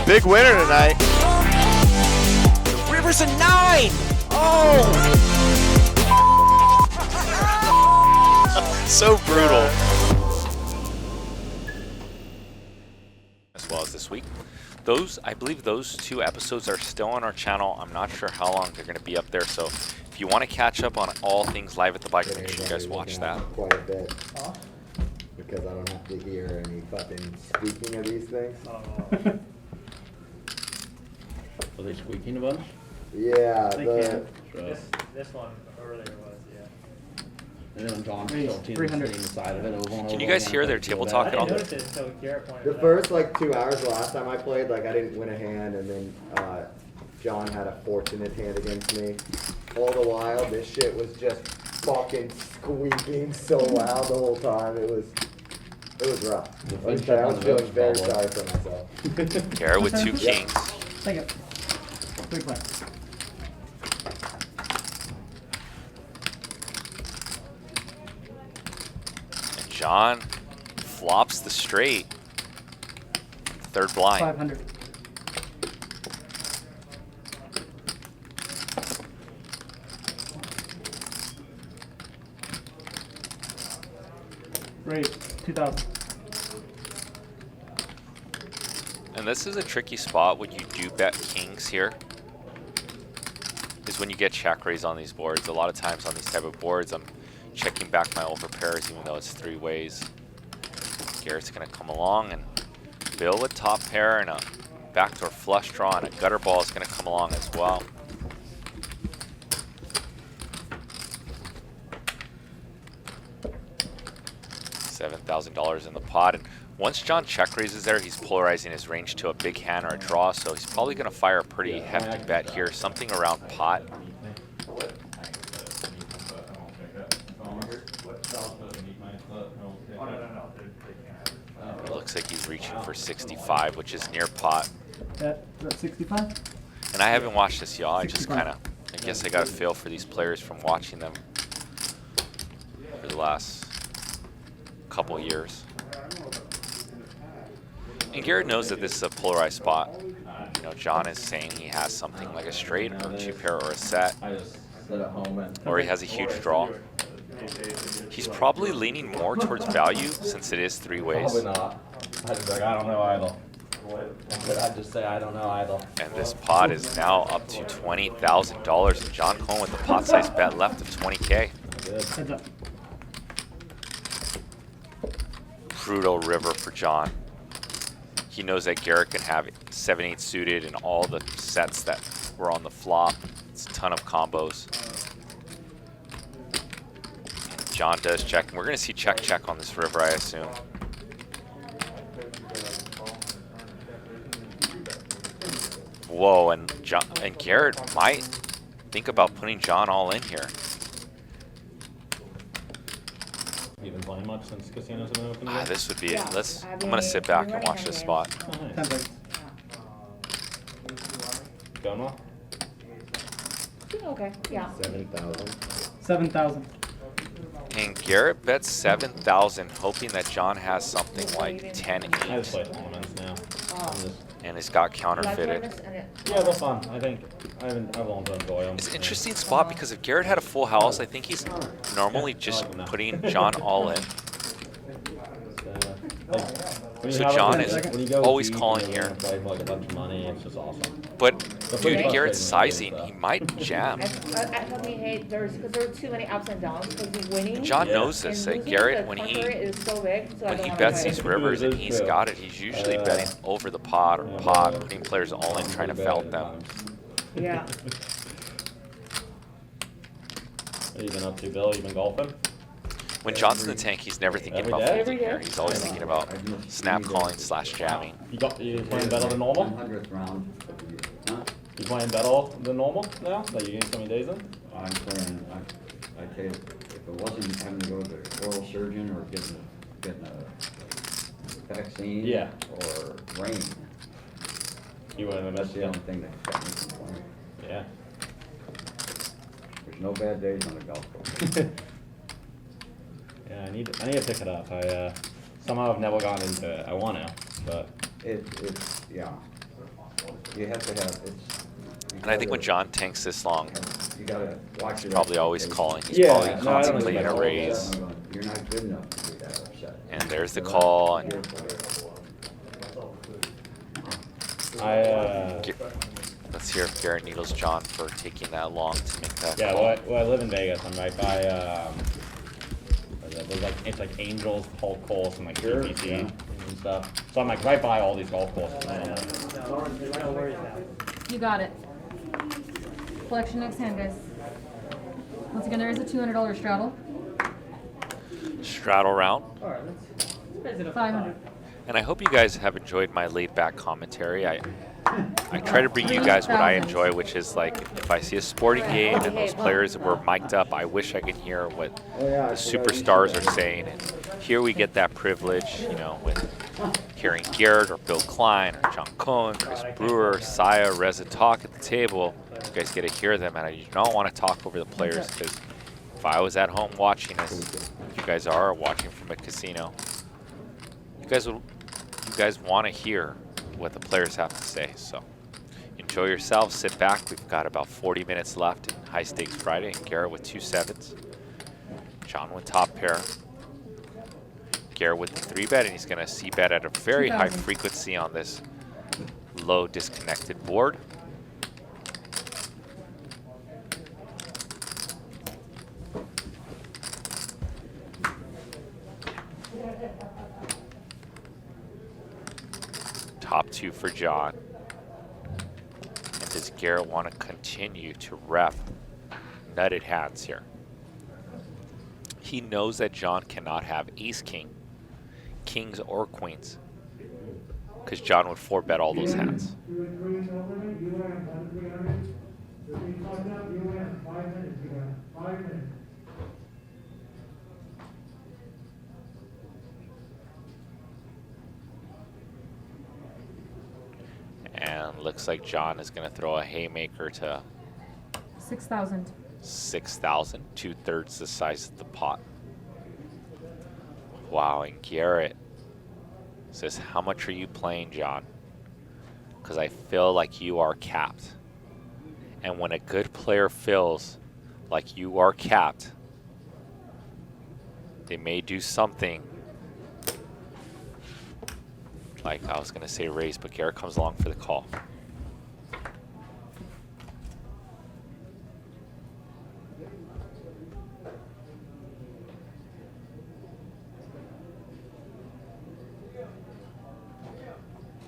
Big winner tonight. The river's a 9. Oh! So brutal. As well as this week. I believe those 2 episodes are still on our channel. I'm not sure how long they're going to be up there. So if you want to catch up on all things live at the bike, make sure you guys watch that. Quite a bit. Because I don't have to hear any fucking squeaking of these things. Are they squeaking a bunch? Yeah, This one earlier was, yeah. And then John still sitting inside of it. Can you guys hear their table talk at all? I didn't notice it until Garrett pointed it the out. first like 2 hours the last time I played, like I didn't win a hand, and then John had a fortunate hand against me. All the while, this shit was just fucking squeaking so loud the whole time. It was rough. I was feeling very sorry for myself. Garrett with 2 kings. Take it. Big play. And John flops the straight. 3rd blind. 500. Great. 2,000. And this is a tricky spot when you do bet kings here. Is when you get check raise on these boards. A lot of times on these type of boards, I'm checking back my over pairs even though it's 3 ways. Garrett's gonna come along and Bill with top pair and a backdoor flush draw and a gutter ball is gonna come along as well. $7,000 in the pot, and once John check raises there, he's polarizing his range to a big hand or a draw, so he's probably going to fire a pretty hefty bet here, something around pot. It looks like he's reaching for 65, which is near pot. At 65? And I haven't watched this, y'all. I just 65. kind of, I guess I got a feel for these players from watching them for the last couple years. And Garrett knows that this is a polarized spot. You know, John is saying he has something like a straight or a 2 pair or a set, or he has a huge draw. He's probably leaning more towards value since it is 3 ways. Probably not. I'd be like, I don't know either. But I'd just say I don't know either. And this pot is now up to $20,000. And John Cohen with the pot size bet left of 20K. Heads up. Brutal river for John. He knows that Garrett can have 7-8 suited and all the sets that were on the flop. It's a ton of combos. And John does check, and we're going to see check on this river, I assume. Whoa, and Garrett might think about putting John all in here. You been playing much since casinos have been open? This would be it. I'm going to sit back and watch this spot. 10 seconds. Going well? Okay, yeah. 7,000. 7,000. And Garrett bets 7,000, hoping that John has something like I just 10-8, play tournaments now. and it's got counterfeited. Yeah, they're fun. I think I won't enjoy them. It's an interesting spot because if Garrett had a full house, I think he's normally just putting John all in. So John is always calling here. Play for like a bunch of money. It's just awesome. But due to Garrett's sizing, he might jam. I hate because there are too many ups and downs because winning. John knows this. and That losing, Garrett, the when pucker is so big, so I when don't he wanna bets try these it. rivers and he's got it, he's usually betting over the pot or pot, putting players all in, trying to felt them. Yeah. What have you been up to, Bill? You been golfing? When John's in the tank, he's never thinking Every about day? folding here. He's always thinking about snap calling / jamming. You playing better than normal? 100th round. Huh? You playing better than normal now that you're getting so many days in? I'm playing, I tell you, if it wasn't having to go to the oral surgeon or getting a vaccine Yeah. or rain, You wouldn't have that's missed the it. only thing that kept me from playing. Yeah. There's no bad days on the golf course. Yeah, I need to pick it up. I somehow I've never gotten into it. I want to, but It's, yeah. You have to have, And I think when John tanks this long, you gotta watch he's it. probably always calling. He's Yeah, probably no, I don't contemplating a expect raise. You're not good enough to be that upset. And there's the call. And let's hear if Garrett needles John for taking that long to make that Yeah, call. well, I live in Vegas. I'm right by, there's like, it's like Angels, Hulk course, and like GPC yeah. and stuff. So I'm like right by all these golf courses. No worries now. You got it. Collection next hand, guys. Once again, there is a $200 straddle. Straddle round. All right, let's raise it up. 500. And I hope you guys have enjoyed my laid-back commentary. I try to bring you guys what I enjoy, which is like if I see a sporting game and those players were mic'd up, I wish I could hear what the superstars are saying. And here we get that privilege, you know, with hearing Garrett or Bill Klein or John Cohen, Chris Brewer, Saya, Reza talk at the table. You guys get to hear them, and I don't want to talk over the players because if I was at home watching this, you guys are watching from a casino, you guys want to hear what the players have to say. So enjoy yourselves, sit back. We've got about 40 minutes left in High Stakes Friday, and Garrett with 2 sevens. John with top pair. Garrett with the 3-bet, and he's going to c-bet at a very high frequency on this low disconnected board. Top 2 for John. And does Garrett want to continue to rep nutted hands here? He knows that John cannot have ace-king, kings, or queens, because John would 4-bet all those hands. And looks like John is going to throw a haymaker to 6,000. 6,000, 2/3 the size of the pot. Wow, and Garrett says, how much are you playing, John? Because I feel like you are capped. And when a good player feels like you are capped, they may do something like, I was going to say raise, but Garrett comes along for the call.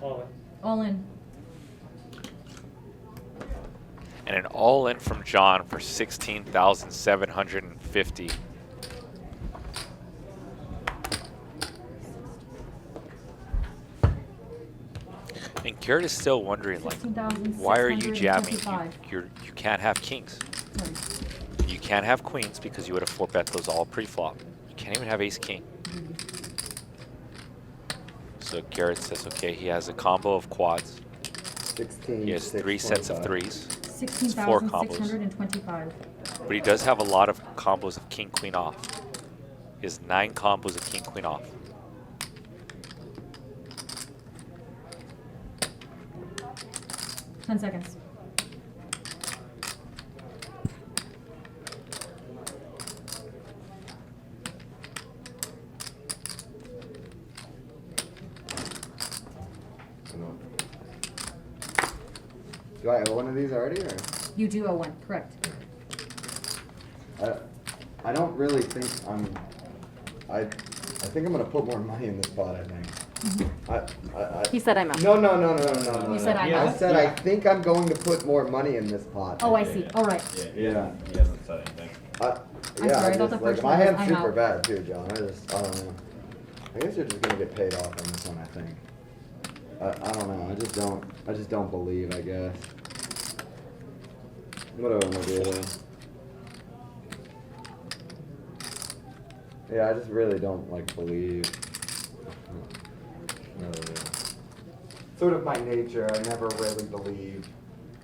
All in. All in. And an all-in from John for 16,750. And Garrett is still wondering, like, why are you jamming? You can't have kings. You can't have queens because you would have 4-bet those all pre-flop. You can't even have ace-king. So Garrett says, okay, he has a combo of quads. 16, He has 3 sets of 3s. 16,625. But he does have a lot of combos of king, queen off. He has 9 combos of king, queen off. Ten seconds. Do I owe one of these already, or? You do owe one, correct. I don't really think I think I'm gonna put more money in this pot, I think. He said I'm out. No. You said I'm I out? said I think I'm going to put more money in this pot. Oh, I see. All right. Yeah. He hasn't said anything. I'm Yeah, sorry, I thought just, the like, first my one was hand's I'm super out. bad too, John. I don't know. I guess you're just gonna get paid off on this one, I think. I don't know. I just don't believe, I guess. What do I wanna do? Yeah, I just really don't believe. No, sort of my nature, I never really believe.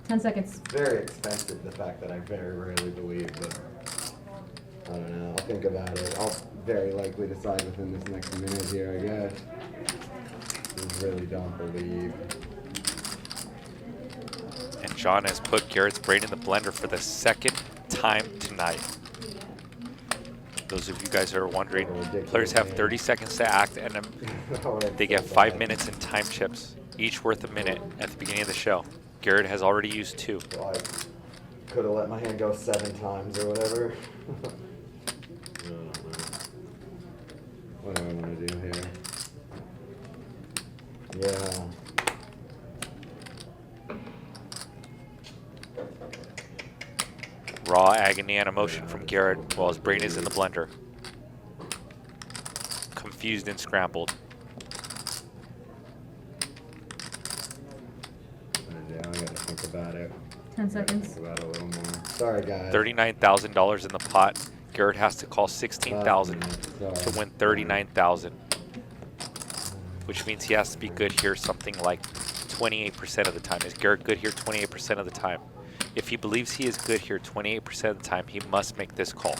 10 seconds. It's very expensive, the fact that I very rarely believe, but I don't know. I'll think about it. I'll very likely decide within this next minute here, I guess. I really don't believe. And John has put Garrett's brain in the blender for the second time tonight. Those of you guys who are wondering, players have 30 seconds to act, and they get 5 minutes in time chips, each worth a minute at the beginning of the show. Garrett has already used 2. So I could have let my hand go 7 times or whatever. What do I want to do here? Yeah. Raw agony and emotion from Garrett while his brain is in the blender. Confused and scrambled. I gotta think about it. 10 seconds. Think about it a little more. Sorry, guys. $39,000 in the pot. Garrett has to call 16,000 to win 39,000, which means he has to be good here something like 28% of the time. Is Garrett good here 28% of the time? If he believes he is good here 28% of the time, he must make this call.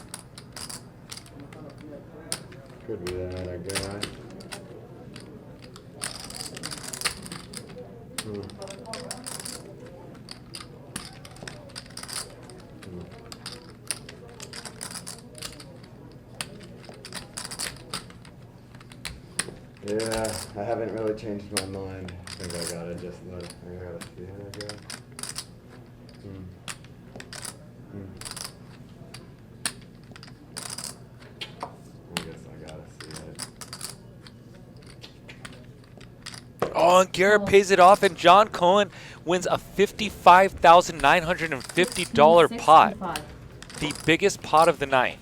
Could be that, I guess. Yeah, I haven't really changed my mind. I think I gotta just let it, I gotta see it, I guess. I guess I gotta see it. Oh, and Garrett pays it off, and John Cohen wins a $55,950 pot. 65. The biggest pot of the night.